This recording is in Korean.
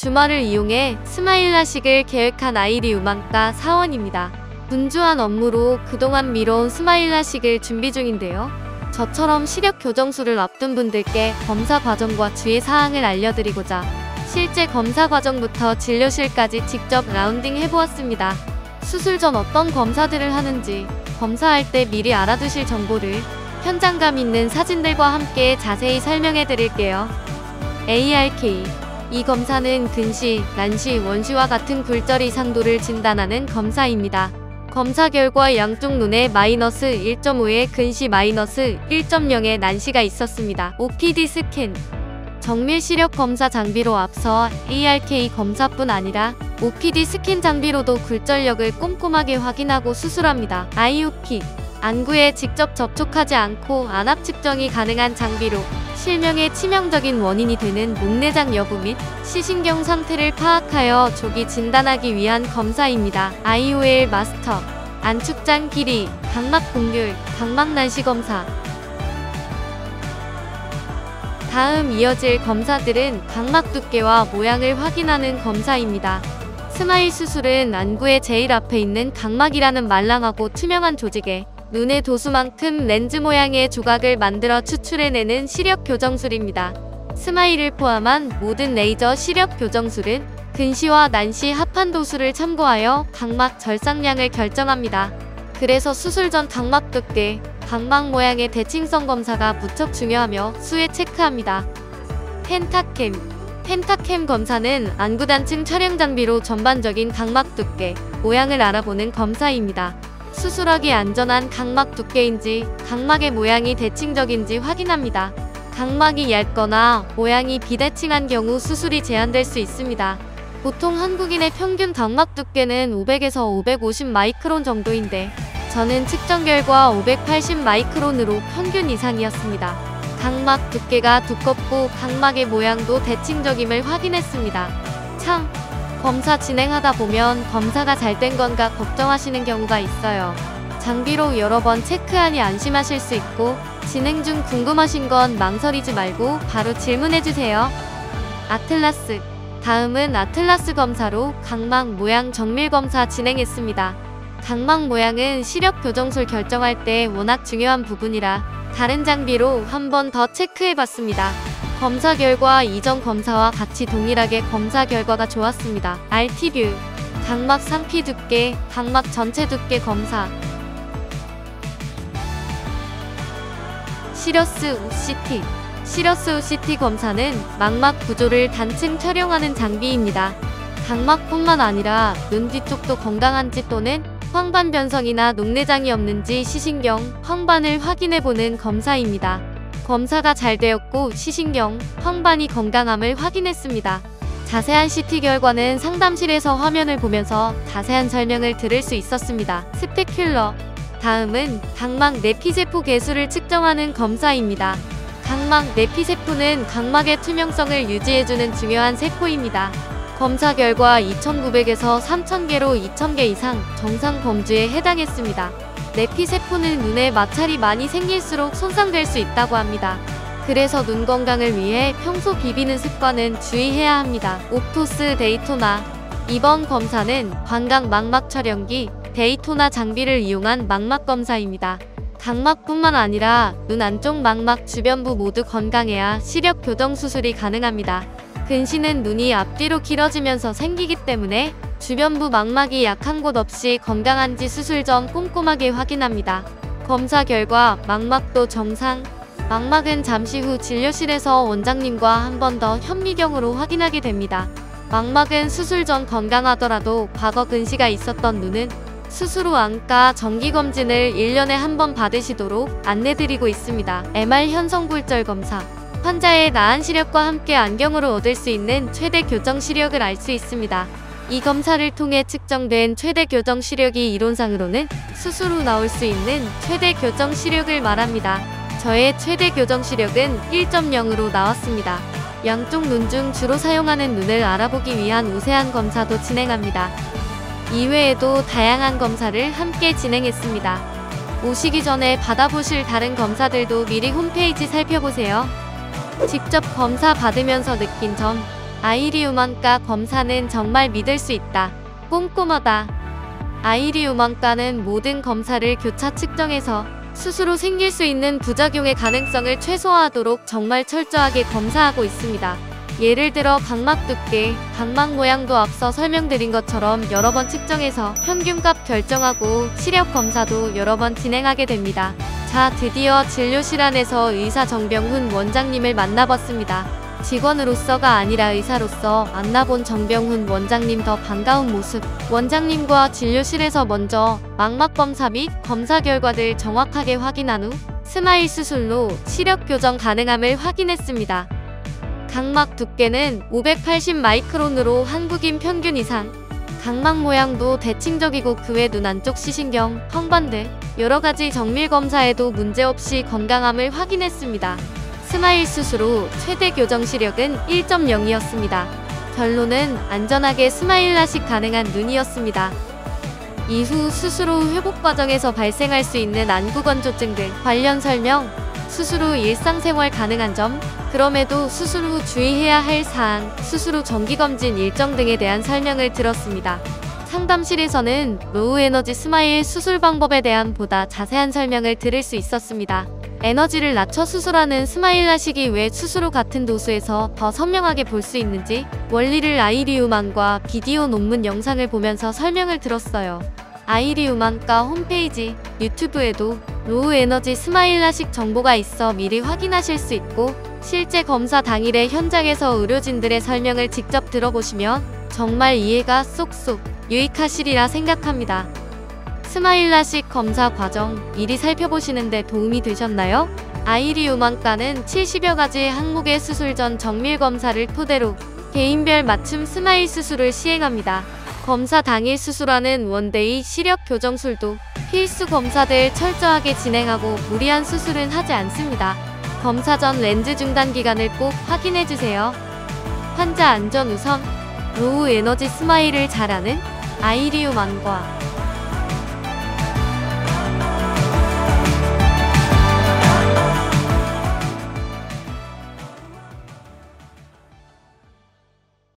주말을 이용해 스마일라식을 계획한 아이리 우망가 사원입니다. 분주한 업무로 그동안 미뤄온 스마일라식을 준비 중인데요. 저처럼 시력 교정술을 앞둔 분들께 검사 과정과 주의사항을 알려드리고자 실제 검사 과정부터 진료실까지 직접 라운딩 해보았습니다. 수술 전 어떤 검사들을 하는지, 검사할 때 미리 알아두실 정보를 현장감 있는 사진들과 함께 자세히 설명해 드릴게요. ARK. 이 검사는 근시, 난시, 원시와 같은 굴절 이상도를 진단하는 검사입니다. 검사 결과 양쪽 눈에 마이너스 1.5의 근시 마이너스 1.0의 난시가 있었습니다. OPD 스캔. 정밀 시력 검사 장비로 앞서 ARK 검사뿐 아니라 OPD 스캔 장비로도 굴절력을 꼼꼼하게 확인하고 수술합니다. IOP. 안구에 직접 접촉하지 않고 안압 측정이 가능한 장비로 실명의 치명적인 원인이 되는 목내장 여부 및 시신경 상태를 파악하여 조기 진단하기 위한 검사입니다. IOL 마스터. 안축장 길이, 각막 공률, 각막 난시 검사. 다음 이어질 검사들은 각막 두께와 모양을 확인하는 검사입니다. 스마일 수술은 안구의 제일 앞에 있는 각막이라는 말랑하고 투명한 조직에 눈의 도수만큼 렌즈 모양의 조각을 만들어 추출해내는 시력 교정술입니다. 스마일을 포함한 모든 레이저 시력 교정술은 근시와 난시 합한 도수를 참고하여 각막 절삭량을 결정합니다. 그래서 수술 전 각막 두께, 각막 모양의 대칭성 검사가 무척 중요하며 수에 체크합니다. 펜타캠. 펜타캠 검사는 안구 단층 촬영 장비로 전반적인 각막 두께, 모양을 알아보는 검사입니다. 수술하기 안전한 각막 두께인지, 각막의 모양이 대칭적인지 확인합니다. 각막이 얇거나 모양이 비대칭한 경우 수술이 제한될 수 있습니다. 보통 한국인의 평균 각막 두께는 500에서 550 마이크론 정도인데 저는 측정 결과 580 마이크론으로 평균 이상이었습니다. 각막 두께가 두껍고 각막의 모양도 대칭적임을 확인했습니다. 참, 검사 진행하다 보면 검사가 잘 된 건가 걱정하시는 경우가 있어요. 장비로 여러 번 체크하니 안심하실 수 있고 진행 중 궁금하신 건 망설이지 말고 바로 질문해주세요. 아틀라스. 다음은 아틀라스 검사로 각막 모양 정밀 검사 진행했습니다. 각막 모양은 시력 교정술 결정할 때 워낙 중요한 부분이라 다른 장비로 한 번 더 체크해봤습니다. 검사 결과 이전 검사와 같이 동일하게 검사 결과가 좋았습니다. RT뷰. 각막 상피 두께, 각막 전체 두께 검사. 시러스 OCT. 시러스 OCT 검사는 망막 구조를 단층 촬영하는 장비입니다. 각막뿐만 아니라 눈 뒤쪽도 건강한지 또는 황반 변성이나 녹내장이 없는지 시신경, 황반을 확인해보는 검사입니다. 검사가 잘 되었고 시신경, 황반이 건강함을 확인했습니다. 자세한 CT 결과는 상담실에서 화면을 보면서 자세한 설명을 들을 수 있었습니다. 스페큘러. 다음은 각막 내피세포 개수를 측정하는 검사입니다. 각막 내피세포는 각막의 투명성을 유지해주는 중요한 세포입니다. 검사 결과 2900에서 3000개로 2000개 이상 정상 범주에 해당했습니다. 내피세포는 눈에 마찰이 많이 생길수록 손상될 수 있다고 합니다. 그래서 눈 건강을 위해 평소 비비는 습관은 주의해야 합니다. 옵토스 데이토나. 이번 검사는 광각 망막 촬영기 데이토나 장비를 이용한 망막 검사입니다. 각막뿐만 아니라 눈 안쪽 망막 주변부 모두 건강해야 시력 교정 수술이 가능합니다. 근시는 눈이 앞뒤로 길어지면서 생기기 때문에 주변부 망막이 약한 곳 없이 건강한지 수술 전 꼼꼼하게 확인합니다. 검사 결과 망막도 정상. 망막은 잠시 후 진료실에서 원장님과 한 번 더 현미경으로 확인하게 됩니다. 망막은 수술 전 건강하더라도 과거 근시가 있었던 눈은 수술 후 안과 정기검진을 1년에 한 번 받으시도록 안내드리고 있습니다. MR 현성굴절 검사. 환자의 나은 시력과 함께 안경으로 얻을 수 있는 최대 교정 시력을 알 수 있습니다. 이 검사를 통해 측정된 최대 교정 시력이 이론상으로는 수술 후 나올 수 있는 최대 교정 시력을 말합니다. 저의 최대 교정 시력은 1.0으로 나왔습니다. 양쪽 눈 중 주로 사용하는 눈을 알아보기 위한 우세한 검사도 진행합니다. 이외에도 다양한 검사를 함께 진행했습니다. 오시기 전에 받아보실 다른 검사들도 미리 홈페이지 살펴보세요. 직접 검사 받으면서 느낀 점, 아이리우먼과 검사는 정말 믿을 수 있다. 꼼꼼하다. 아이리우먼과는 모든 검사를 교차 측정해서 스스로 생길 수 있는 부작용의 가능성을 최소화하도록 정말 철저하게 검사하고 있습니다. 예를 들어 각막 두께, 각막 모양도 앞서 설명드린 것처럼 여러 번 측정해서 평균값 결정하고 시력 검사도 여러 번 진행하게 됩니다. 자, 드디어 진료실 안에서 의사 정병훈 원장님을 만나봤습니다. 직원으로서가 아니라 의사로서 만나본 정병훈 원장님 더 반가운 모습. 원장님과 진료실에서 먼저 망막 검사 및 검사 결과들 정확하게 확인한 후 스마일 수술로 시력 교정 가능함을 확인했습니다. 각막 두께는 580 마이크론으로 한국인 평균 이상. 각막 모양도 대칭적이고 그 외 눈 안쪽 시신경, 황반 등 여러가지 정밀 검사에도 문제없이 건강함을 확인했습니다. 스마일 수술 후 최대 교정 시력은 1.0이었습니다. 결론은 안전하게 스마일 라식 가능한 눈이었습니다. 이후 수술 후 회복 과정에서 발생할 수 있는 안구건조증 등 관련 설명, 수술 후 일상생활 가능한 점, 그럼에도 수술 후 주의해야 할 사항, 수술 후 정기검진 일정 등에 대한 설명을 들었습니다. 상담실에서는 로우 에너지 스마일 수술 방법에 대한 보다 자세한 설명을 들을 수 있었습니다. 에너지를 낮춰 수술하는 스마일 라식이 왜 수술 후 같은 도수에서 더 선명하게 볼 수 있는지 원리를 아이리우먼과 비디오 논문 영상을 보면서 설명을 들었어요. 아이리우먼과 홈페이지, 유튜브에도 로우 에너지 스마일 라식 정보가 있어 미리 확인하실 수 있고 실제 검사 당일에 현장에서 의료진들의 설명을 직접 들어보시면 정말 이해가 쏙쏙 유익하시리라 생각합니다. 스마일 라식 검사 과정 미리 살펴보시는데 도움이 되셨나요? 아이리우먼과는 70여 가지 항목의 수술 전 정밀 검사를 토대로 개인별 맞춤 스마일 수술을 시행합니다. 검사 당일 수술하는 원데이 시력 교정술도 필수 검사들 철저하게 진행하고 무리한 수술은 하지 않습니다. 검사 전 렌즈 중단 기간을 꼭 확인해주세요. 환자 안전 우선, 로우 에너지 스마일을 잘하는 아이리우먼과